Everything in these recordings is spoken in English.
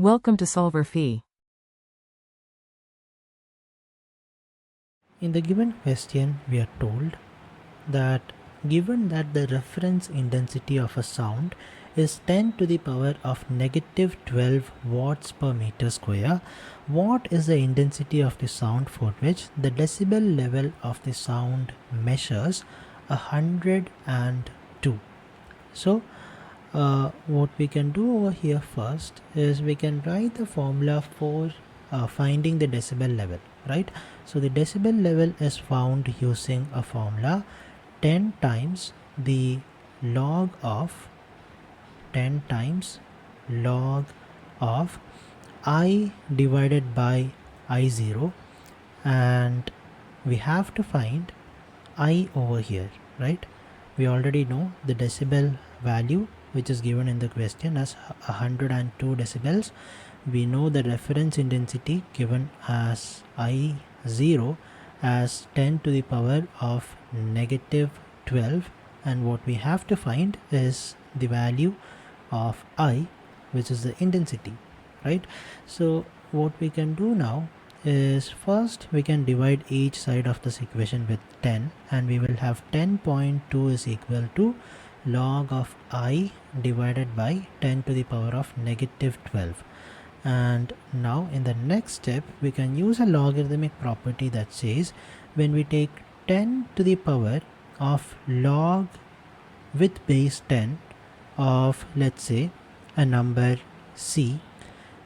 Welcome to solverfy. In the given question, we are told that given that the reference intensity of a sound is 10 to the power of negative 12 watts per meter square, what is the intensity of the sound for which the decibel level of the sound measures 102? So, what we can do over here first is we can write the formula for finding the decibel level, right? So the decibel level is found using a formula 10 times the log of 10 times log of I divided by I0, and we have to find I over here, right? We already know the decibel value which is given in the question as 102 decibels. We know the reference intensity given as I0 as 10 to the power of negative 12, and what we have to find is the value of I, which is the intensity, right? So what we can do now is first we can divide each side of this equation with 10, and we will have 10.2 is equal to log of I divided by 10 to the power of negative 12. And now in the next step we can use a logarithmic property that says when we take 10 to the power of log with base 10 of, let's say, a number c,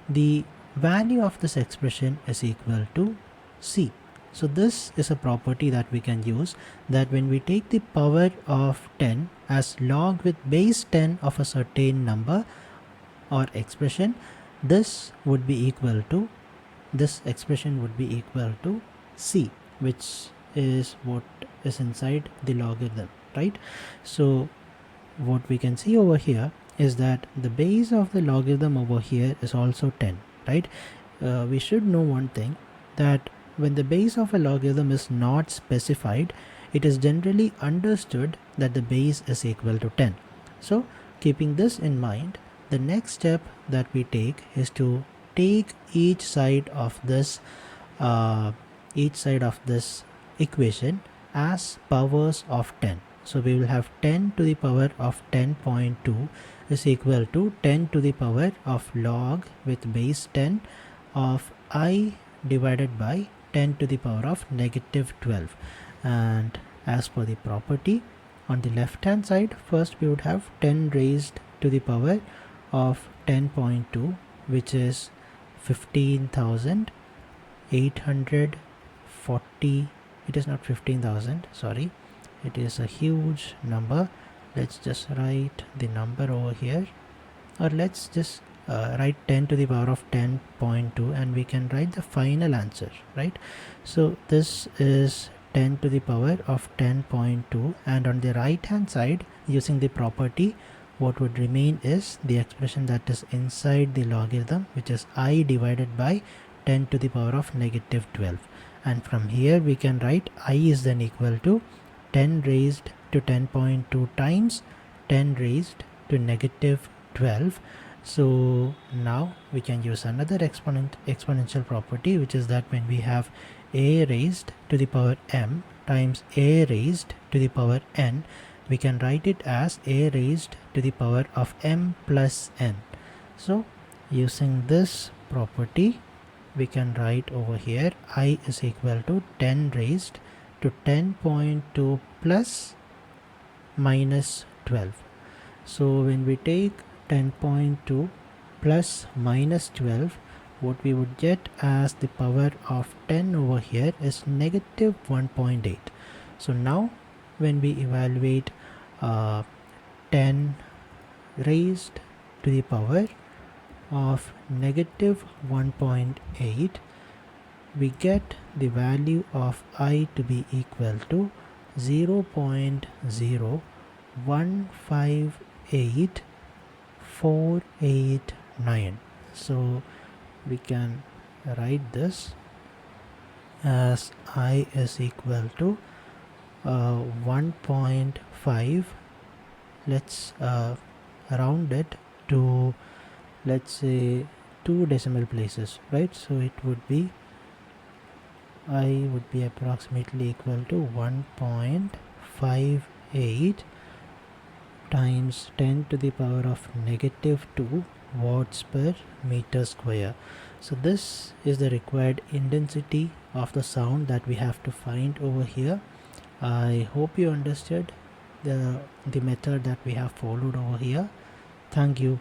the value of this expression is equal to c. So this is a property that we can use, that when we take the power of 10 as log with base 10 of a certain number or expression, this would be equal to, this expression would be equal to c, which is what is inside the logarithm, right? So what we can see over here is that the base of the logarithm over here is also 10, right? We should know one thing, that when the base of a logarithm is not specified, it is generally understood that the base is equal to 10. So keeping this in mind, the next step that we take is to take each side of this equation as powers of 10. So we will have 10 to the power of 10.2 is equal to 10 to the power of log with base 10 of I divided by 10 to the power of negative 12. And as per the property, on the left hand side, first we would have 10 raised to the power of 10.2, which is 15,840. It is not 15,000, sorry, it is a huge number. Let's just write the number over here, or let's just write 10 to the power of 10.2, and we can write the final answer, right? So this is 10 to the power of 10.2, and on the right hand side, using the property, what would remain is the expression that is inside the logarithm, which is I divided by 10 to the power of negative 12. And from here we can write I is then equal to 10 raised to 10.2 times 10 raised to negative 12. So now we can use another exponential property, which is that when we have a raised to the power m times a raised to the power n, we can write it as a raised to the power of m plus n. So using this property, we can write over here I is equal to 10 raised to 10.2 plus minus 12. So when we take 10.2 plus minus 12, what we would get as the power of 10 over here is negative 1.8. So now when we evaluate 10 raised to the power of negative 1.8, we get the value of I to be equal to 0.0158,489. So we can write this as I is equal to 1.5. Let's round it to, let's say, 2 decimal places, right? So it would be I would be approximately equal to 1.58 times 10 to the power of negative 2 watts per meter square. So this is the required intensity of the sound that we have to find over here. I hope you understood the method that we have followed over here. Thank you.